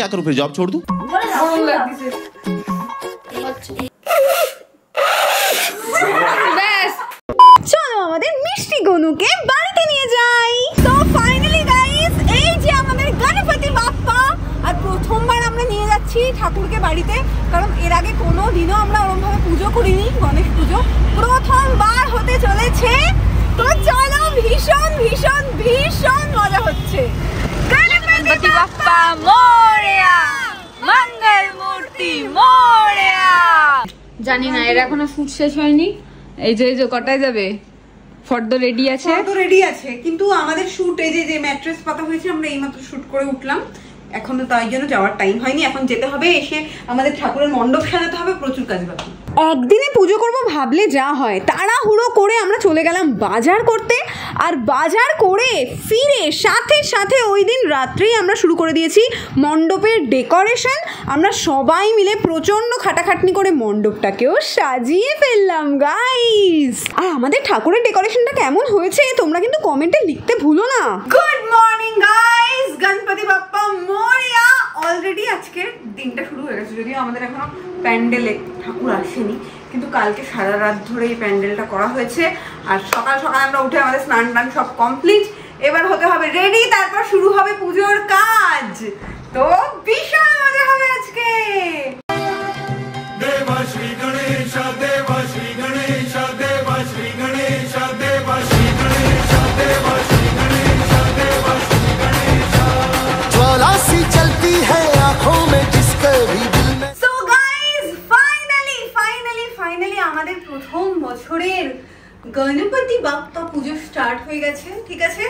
क्या करूं फिर, जॉब छोड़ दूं? চলো আমাদের মিষ্টি গনুকে বাড়িতে নিয়ে যাই। তো ফাইনালি গাইস, এই যে আমাদের গণপতি বাপ্পা, আর প্রথমবার আমরা নিয়ে যাচ্ছি ঠাকুরকে বাড়িতে, কারণ এর আগে কোনো দিনও আমরা ওরকমভাবে পুজো করিনি, গণেশ পুজো প্রথমবার হতে চলেছে। তো চলো, ভীষণ ভীষণ ভীষণ মজা হচ্ছে। গণপতি বাপ্পা মোরয়া, মঙ্গল মূর্তি মোরয়া। জানি না, এর এখনো শুট শেষ হয়নি। এই যে কটায় যাবে? ফর্দ রেডি আছে, ফর্দ রেডি আছে, কিন্তু আমাদের শুট এই যে ম্যাট্রেস পাতা হয়েছে, আমরা এইমাত্র শুট করে উঠলাম, এখনো তাই জন্য যাওয়ার টাইম হয়নি। এখন যেতে হবে, এসে আমাদের ঠাকুরের মণ্ডপ সাজাতে হবে, প্রচুর কাজ বাকি। একদিনে পুজো করব ভাবলে যা হয়, তাড়াহুড়ো করে আমরা চলে গেলাম বাজার করতে, আর বাজার করে ফিরে সাথে সাথে ওই দিন রাত্রেই আমরা শুরু করে দিয়েছি মণ্ডপের ডেকোরেশন। আমরা সবাই মিলে প্রচণ্ড খাটাখাটনি করে মণ্ডপটাকেও সাজিয়ে ফেললাম গাইস। আর আমাদের ঠাকুরের ডেকোরেশনটা কেমন হয়েছে তোমরা কিন্তু কমেন্টে লিখতে ভুলো না। Good morning guys, Ganpati Bappa Morya. Already আজকের দিনটা শুরু হয়ে গেছে, যদিও আমাদের এখনো প্যান্ডেলে ঠাকুর আসেনি, কিন্তু কালকে সারা রাত ধরে এই প্যান্ডেলটা করা হয়েছে। আর সকাল সকাল আমরা উঠে আমাদের স্নান টান সব কমপ্লিট, এবার হতে হবে রেডি, তারপর শুরু হবে পুজোর কাজ। তো বিশাল মজা হবে আজকে। দেবা শ্রী গণেশ, দেবা শ্রী গণেশ, দেবা শ্রী গণেশ, দেবা শ্রী গণেশ, দেবা শ্রী গণেশ, দেবা শ্রী গণেশ। ज्वाला सी चलती है आंखों में जिसके भी दिल में। सो गाइस, ফাইনালি আমাদের প্রথম বছরের গণপতি বাপ্পা পুজো স্টার্ট হয়ে গেছে। ঠিক আছে,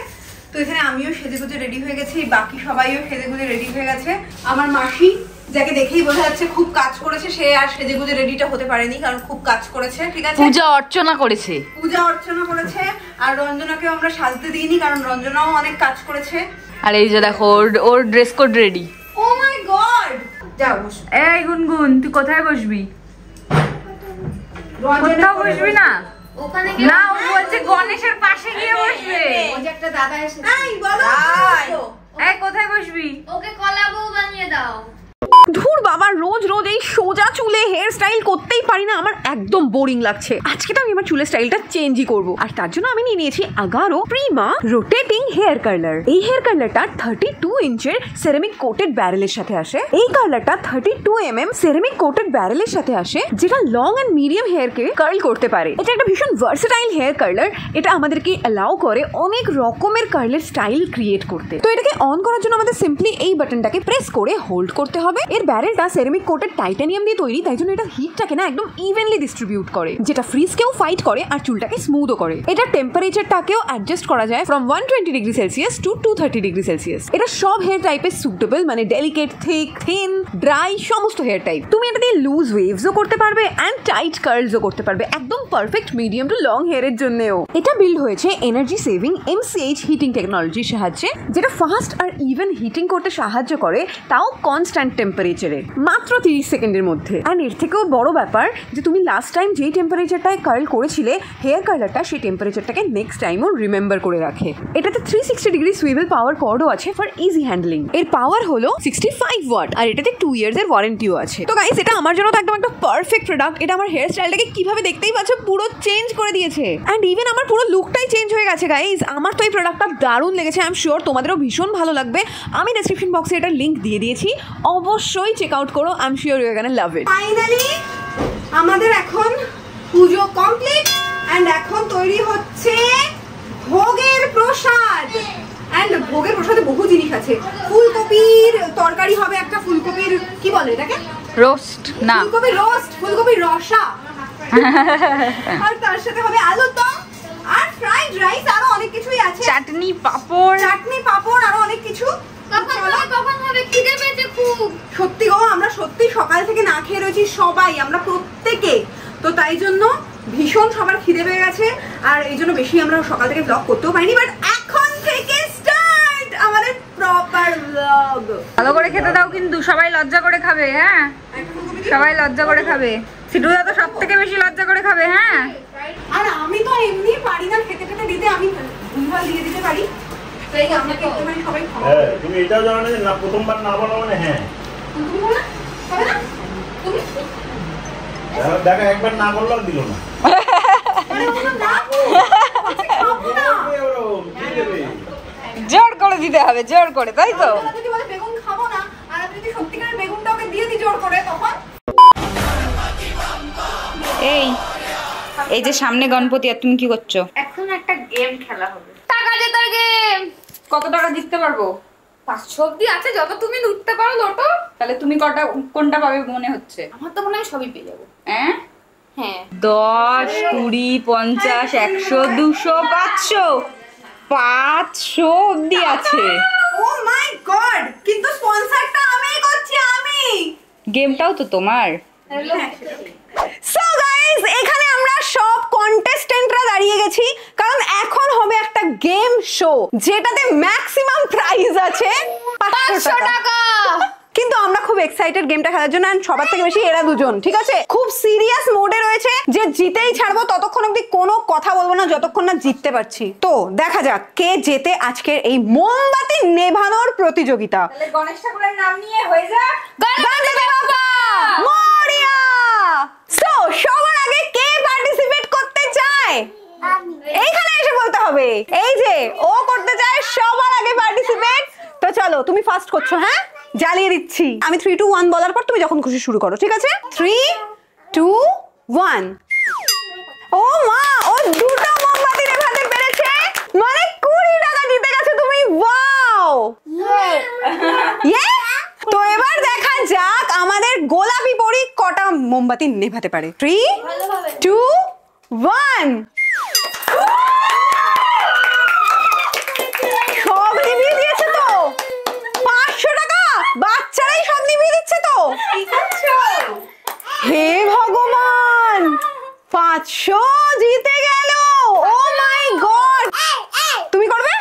তো এখানে আমিও সেজেগুজে রেডি হয়ে গেছি, বাকি সবাইও সেজেগুজে রেডি হয়ে গেছে। আমার মাসি, যাকে দেখেই বোঝা যাচ্ছে খুব কাজ করেছে, সে আর সেজেগুজে রেডিটা হতে পারেনি, কারণ খুব কাজ করেছে। ঠিক আছে, পূজা অর্চনা করেছে। আর রঞ্জনাকেও আমরা সাজতে দিইনি, কারণ রঞ্জনাও অনেক কাজ করেছে। আর এই যে দেখো, ওর ড্রেস কোড রেডি। ও মাই গড, যাও বস। এই গুনগুন, তুই কোথায় বসবি? কোথাও বসবি না, ওখানে না, ও বলছে গণেশের পাশে গিয়ে বসবে। ওই যে একটা দাদা এসেছে, এই বলো, এই কোথায় বসবি? ওকে কলা বউ বানিয়ে দাও। ধুর বাবা, রোজ রোজ এই সোজা চুলে হেয়ার স্টাইল করতেই পারি না, আমার একদম বোরিং লাগছে। আজকে তো আমি আমার চুলের স্টাইলটা চেঞ্জই করব, আর তার জন্য আমি নিয়ে নিয়েছি Agaro Prima rotating hair curler. এই হেয়ার কার্লারটা 32 ইঞ্চের সেরামিক কোটেড ব্যারেলের সাথে আসে। এই কার্লারটা 32 mm সেরামিক কোটেড ব্যারেলের সাথে আসে, যেটা লং এন্ড মিডিয়াম হেয়ারকে কার্ল করতে পারে। এটা একটা ভীষণ ভার্সেটাইল হেয়ার কার্লার। এটা আমাদেরকে অ্যালাউ করে অনেক রকমের কার্লের স্টাইল ক্রিয়েট করতে। তো এটাকে অন করার জন্য আমাদের সিম্পলি এই বাটনটাকে প্রেস করে হোল্ড করতে হবে। এর ব্যারেলটা সেরামিক কোটেড টাইটানিয়াম দিয়ে তৈরি, তাই জন্য এটা হিটটাকে না একদম ইভেনলি ডিস্ট্রিবিউট করে, যেটা ফ্রিজকেও ফাইট করে আর চুলটাকে স্মুথও করে। এটা টেম্পারেচারটাকেও অ্যাডজাস্ট করা যায় from 120 degree Celsius to 230 degree Celsius. এটা সব হেয়ার টাইপের সুটেবল, মানে ডেলিকেট, থিক, থিন, ড্রাই, সমস্ত হেয়ার টাইপ। তুমি এটা দিয়ে লুজ ওয়েভসও করতে পারবে অ্যান্ড টাইট কার্লসও করতে পারবে, একদম পারফেক্ট মিডিয়াম টু লং হেয়ারের জন্যও। এটা বিল্ড হয়েছে এনার্জি সেভিং MCH হিটিং টেকনোলজির সাহায্যে, যেটা ফাস্ট আর ইভেন হিটিং করতে সাহায্য করে, তাও কনস্ট্যান্ট টেম্পারেচারে, মাত্র 30 সেকেন্ডের মধ্যে। আর এর থেকেও বড় ব্যাপার যে তুমি লাস্ট টাইম যেই টেম্পারেচারটায় কার্ল করেছিলে হেয়ার কার্লারটা, সেই টেম্পারেচারটাকে নেক্সট টাইমও রিমেম্বার করে রাখে। এটাতে 360 ডিগ্রি সুইভেল পাওয়ার কর্ডও আছে ফর ইজি হ্যান্ডলিং। এর পাওয়ার হলো 65 ওয়াট, আর এটাতে 2 ইয়ার্সের ওয়ারেন্টিও আছে। তো গাইস, এটা আমার জন্য তো একদম একটা পারফেক্ট প্রোডাক্ট। এটা আমার হেয়ার স্টাইলটাকে কিভাবে দেখতেই পাচ্ছ পুরো চেঞ্জ করে দিয়েছে, অ্যান্ড ইভেন আমার পুরো লুকটাই চেঞ্জ হয়ে গেছে গাইস। আমার তো এই প্রোডাক্টটা দারুণ লেগেছে, আই এম শিওর তোমাদেরও ভীষণ ভালো লাগবে। আমি ডেসক্রিপশন বক্সে এটার লিঙ্ক দিয়ে দিয়েছি, অবশ্যই চেক আউট করো। I am sure you are gonna love it. Finally আমাদের এখন পুজো কমপ্লিট, এন্ড এখন তৈরি হচ্ছে ভোগের প্রসাদ। এন্ড ভোগের প্রসাদে বহু জিনিস আছে। ফুলকপির তরকারি হবে, একটা ফুলকপির কি বলে এটাকে, রোস্ট না, ফুলকপি রোস্ট, ফুলকপির রসা, আর তার সাথে হবে আলুর দম আর ফ্রাইড রাইস, আরো অনেক কিছুই আছে, চাটনি পাপড় আরো অনেক কিছু। সত্যি গো, আমরা সত্যি সকাল থেকে না খেয়ে রয়েছি সবাই, আমরা প্রত্যেকে। তো তাই জন্য ভীষণ সবার খিদে পেয়ে গেছে, আর এই জন্য বেশি আমরা সকাল থেকে ব্লগ করতেও পারিনি। বাট এখন থেকে স্টার্ট আমাদের প্রপার ব্লগ। ভালো করে খেতে দাও কিন্তু, সবাই লজ্জা করে খাবে। হ্যাঁ, সবাই লজ্জা করে খাবে। সিটুদা তো সব থেকে বেশি লজ্জা করে খাবে। হ্যাঁ, আর আমি তো এমনি পারি না খেতে খেতে দিতে, আমি ভুলভাল দিয়ে দিতে পারি। তাই আমরা খেতে পারি, সবাই খাবে। তুমি এটাও জানো না প্রথমবার না বলো মানে। হ্যাঁ, দেখা একবার না বললাম দিল না। জোর করে দিতে হবে, জোর করে, তাই তো? বেগুন খাবো না আর আমি যদি সত্যিকারের বেগুনটা ওকে দিয়ে দিই জোর করে, তখন এই যে সামনে গণপতি, আর তুমি কি করছো? এখন একটা গেম খেলা হবে। টাকা জেতার গেম। কত টাকা জিততে পারবো? 500 অব্দি আছে, যত তুমি উঠতে পারো লোটো। তাহলে তুমি কোনটা পাবে মনে হচ্ছে? আমার তো মনে হয় সবই পেয়ে যাবো। হ্যাঁ হ্যাঁ, 10, 20, 50, 100, 200, 500 অব্দি আছে। ও মাই গড, কিন্তু স্পন্সরটা আমিই করছি, আমি। গেমটাও তো তোমার। সো গাইস, এখানে আমরা সব কন্টেস্টেন্টরা দাঁড়িয়ে গেছি, কারণ এখন হবে একটা গেম শো যেটাতে ম্যাক্সিমাম প্রাইজ আছে 500 টাকা। কিন্তু আমরা খুব এক্সাইটেড গেমটা খেলার জন্য, এন্ড সবার থেকে বেশি এরা দুজন, ঠিক আছে? খুব সিরিয়াস মোডে রয়েছে যে জিতেই ছাড়বো, ততক্ষণ অবধি কোনো কথা বলবো না যতক্ষণ না জিততে পারছি। তো দেখা যাক কে জেতে আজকের এই মোমবাতি নেভানোর প্রতিযোগিতা। তাহলে গণেশ ঠাকুরের নাম নিয়ে হয়ে যাক গণপতি বাপ্পা মোরিয়া। সো সবার আগে কে পার্টিসিপেট করতে চায়? এইখানে এসে বলতে হবে। এই যে ও করতে চায় সবার আগে পার্টিসিপেট। তো চলো, তুমি ফার্স্ট করছো। হ্যাঁ, জ্বালিয়ে দিচ্ছি। আমি 3, 2, 1 বলার পর তুমি যখন খুশি শুরু করো, ঠিক আছে? 3, 2, 1। ও মা, ও দুটো মোমবাতি নেভাতে পেরেছে, মানে 20 টাকা জিতে গেছে তুমি। ওয়াও, ইয়ে। তো এবার দেখা যাক আমাদের গোলাপি পরি কটা মোমবাতি নেভাতে পারে। 3, 2, 1। সব নিভিয়ে দিয়েছে তো। 500 টাকা বাচ্চারাই সব নিভিয়ে দিচ্ছে তো। হে ভগবান, 500 জিতে গেল। ও মাই গড, তুমি করবে?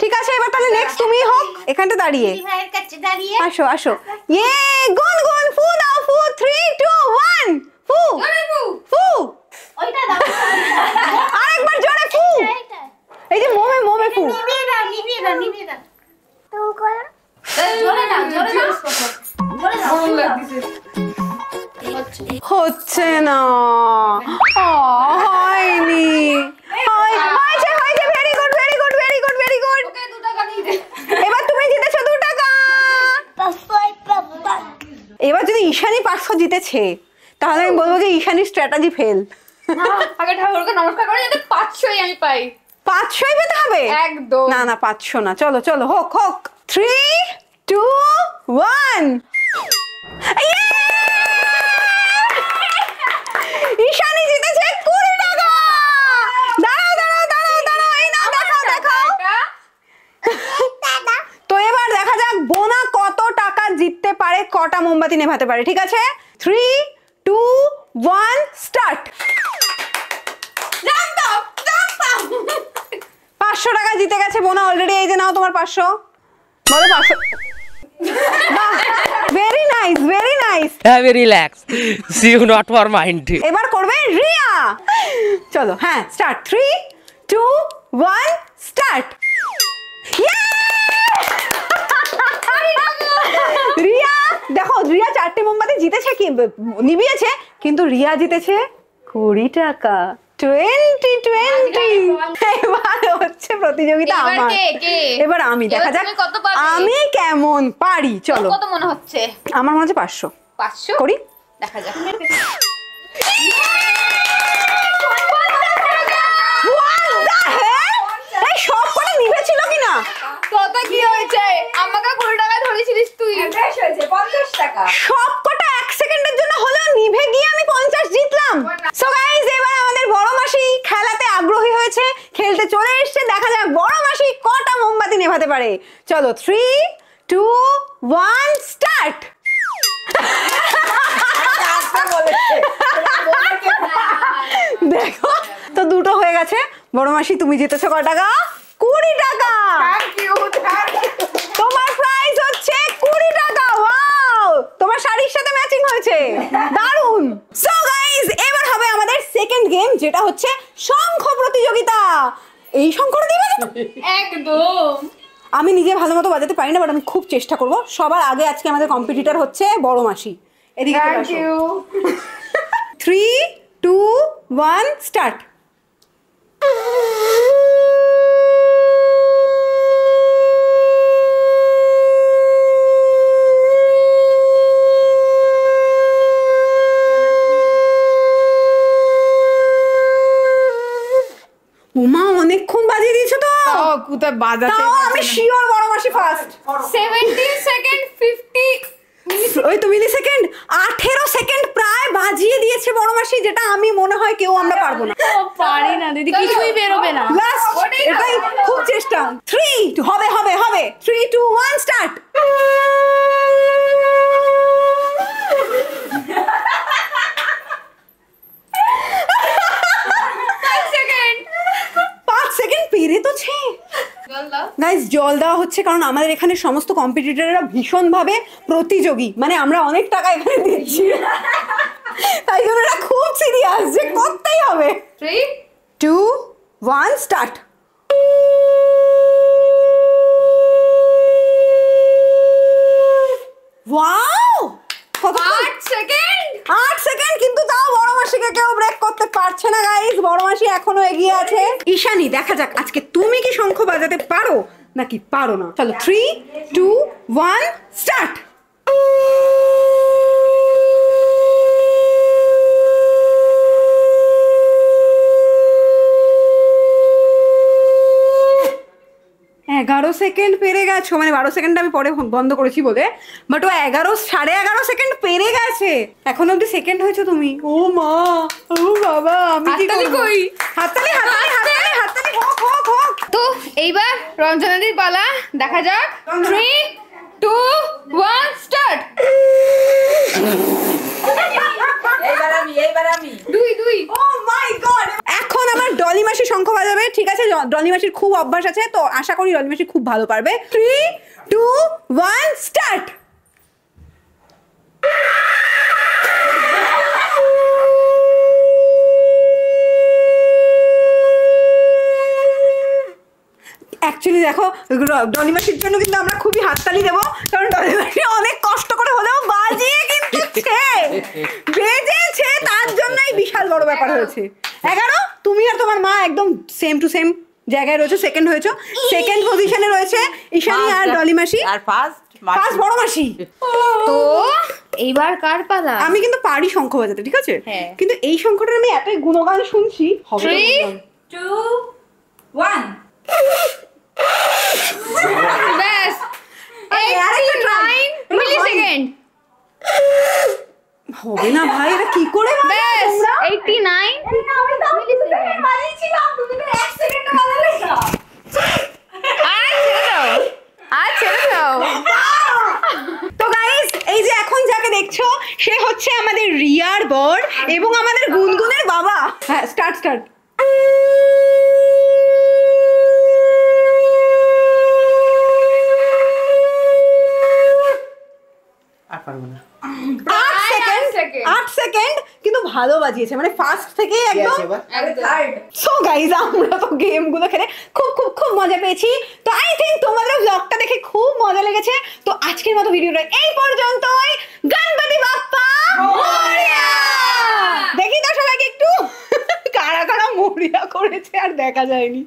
ঠিক আছে, এবার তাহলে নেক্সট তুমি হোক, এখানটা দাঁড়িয়ে। আসো আসো, ইয়ে গুন গুন, ফু দাও, ফু। 3, 2, 1 ফু ফু। আরেকবার জোরে ফু। এই যে মোমে মোমে ফু। হচ্ছে না, হয়নি। হয়েছে হয়েছে, very good very good very good very good. এবার তুমি জিতেছো 2 টাকা। এবার যদি ঈশানী 500 জিতেছে, তাহলে আমি বলবো যে ঈশানীর স্ট্র্যাটেজি ফেল। আগে ঠাকুরকে নমস্কার করে যাতে 500ই আমি পাই। 500ই পেতে হবে একদম। না না, 500 না। চলো চলো, হোক হোক। 3, 2, 1। ঈশানী জিতেছে 20 টাকা। দাঁড়াও দাঁড়াও দাঁড়াও দাঁড়াও, এই নাও, দেখাও দেখাও। তো এবার দেখা যাক বোনা কত টাকা জিততে পারে, কটা মোমবাতি নেভাতে পারে। ঠিক আছে, 3, 2, 1 স্টার্ট। 500 টাকা জিতে গেছে বোনা অলরেডি। এই যে নাও তোমার 500। বলো 500। বাহ, very nice very nice. Have a relax. See you not for mind. এবার করবে রিয়া। চলো, হ্যাঁ স্টার্ট। 3, 2, 1 স্টার্ট। রিয়া দেখো, রিয়া 4টে মোমবাতি জিতেছে, কি নিভিয়েছে, কিন্তু রিয়া জিতেছে 20 টাকা। 20, 20। এবার হচ্ছে প্রতিযোগিতা আমার। এবার আমি, দেখা যাক আমি কেমন পারি। চলো, কত মনে হচ্ছে? আমার মনে হচ্ছে 500। 500 করি, দেখা যাক। সব কটা নিভেছিল কিনা? কত কি হয়েছে? আমাকে 20 টাকা ধরেছিলিস তুই। 50 টাকা। সব কটা 1 সেকেন্ডের জন্য হলেও নিভে গিয়ে আমি 50 জিতলাম। সো গাইস, এবার আমাদের বড় মাসি খেলাতে আগ্রহী হয়েছে, খেলতে চলে এসেছে। দেখা যাক বড় মাসি কটা মোমবাতি নেভাতে পারে। চলো, 3, 2, 1 স্টার্ট। দেখো তো, দুটো হয়ে গেছে। বড় মাসি তুমি জিতেছো কত টাকা? 20 টাকা। তোমার প্রাইজ হচ্ছে 20 টাকা। ওয়াও, তোমার শাড়ির সাথে ম্যাচিং হয়েছে, দারুন। সো গাইস, এবার হবে আমাদের সেকেন্ড গেম, যেটা হচ্ছে শঙ্খ প্রতিযোগিতা। এই শঙ্খটা দিবে একদম। আমি নিজে ভালো মতো বাজাতে পারি না, বাট আমি খুব চেষ্টা করব। সবার আগে আজকে আমাদের কম্পিটিটর হচ্ছে বড় মাসি। এদিকে চলে আসো। 3, 2, 1 স্টার্ট। উমা অনেকক্ষণ বাজিয়ে দিয়েছো তো। কোথায় বাজাতে তাও আমি শিওর বড় মাসি ফার্স্ট। 17 সেকেন্ড 50 ওই তো মিলি সেকেন্ড, 18 সেকেন্ড প্রায় বাজিয়ে দিয়েছে বড় মাসি, যেটা আমি মনে হয় কেউ আমরা পারবো না। পারি না দিদি, কিছুই বেরোবে না। লাস্ট, এটাই খুব চেষ্টা। 3 হবে হবে হবে 3, 2, 1 স্টার্ট। পেরেছে গাইস। জল দেওয়া হচ্ছে কারণ আমাদের এখানে সমস্ত কম্পিটিটররা ভীষণ ভাবে প্রতিযোগী, মানে আমরা অনেক টাকা এখানে দিচ্ছি, তাই জন্য এরা খুব সিরিয়াস যে করতেই হবে। 3, 2, 1 স্টার্ট। ওয়াও, কত 8 সেকেন্ড 8 সেকেন্ড, কিন্তু তাও বড় মাসিকে কেউ ব্রেক করতে পারছে না গাইস। বড় মাসি এখনো এগিয়ে আছে। ঈশানী, দেখা যাক আজকে তুমি কি শঙ্খ বাজাতে পারো নাকি পারো না। চলো 3, 2, 1 স্টার্ট। এগারো সেকেন্ড পেরে গেছো, মানে 12 সেকেন্ড আমি পরে বন্ধ করেছি বলে, বাট ও 11.5 সেকেন্ড পেরে গেছে। এখন অব্দি সেকেন্ড হয়েছো তুমি। ও মা, ও বাবা, আমি কি করব? হাততালি হাততালি হাততালি হাততালি, হোক হোক হোক। তো এইবার রঞ্জনাদির পালা, দেখা যাক। 3, 2, 1 স্টার্ট। এইবার আমি 2 ও মাই গড। এখন আমার ডলি মাসি শঙ্খ বাজাবে, ঠিক আছে? ডলি মাসির খুব অভ্যাস আছে, তো আশা করি ডলি মাসি খুব ভালো পারবে। 3, 2, 1 স্টার্ট। অ্যাকচুয়ালি দেখো, ডলি মাসির জন্য কিন্তু আমরা খুবই হাততালি দেবো, কারণ ডলি মাসি অনেক কষ্ট করে হলেও বাজিয়ে কিন্তু বেজেছে, তার জন্যই বিশাল বড় ব্যাপার হয়েছে। 11, তুমি আর তোমার মা একদম সেম টু সেম জায়গায় রয়েছে, সেকেন্ড হয়েছে। সেকেন্ড পজিশনে রয়েছে ঈশানী আর ডলি মাসি, আর ফার্স্ট বড় মাসি। তো এইবার কার পালা? আমি কিন্তু পারি শঙ্খ বাজাতে, ঠিক আছে? হ্যাঁ। কিন্তু এই শঙ্খটার আমি এতই গুণগান শুনছি। 3, 2, 1 ব্যাস 89 মিলি সেকেন্ড। হবে না ভাই, এটা কি করে বাজাও ব্যাস তোমরা? 89 মিলি সেকেন্ড। বাজিয়েছিলাম, তুমি তো 1 সেকেন্ড বাজালে না। আর ছেড়ে দাও। তো গাইস, এই যে এখন যাকে দেখছো সে হচ্ছে আমাদের রিয়ার বর এবং আমাদের গুনগুনের বাবা। হ্যাঁ, স্টার্ট স্টার্ট। আর পারবো না। 8 সেকেন্ড, কিন্তু ভালো বাজিয়েছে, মানে ফার্স্ট থেকে একদম। সো গাইস, আমরা তো গেমগুলো খেলে খুব খুব খুব মজা পেয়েছি। তো আই থিঙ্ক তোমাদের ব্লগটা দেখে খুব মজা লেগেছে। তো আজকের মতো ভিডিওটা এই পর্যন্তই। গণপতি বাপ্পা মোরিয়া। দেখি তো সবাইকে একটু কারা কারা মোরিয়া করেছে আর দেখা যায়নি।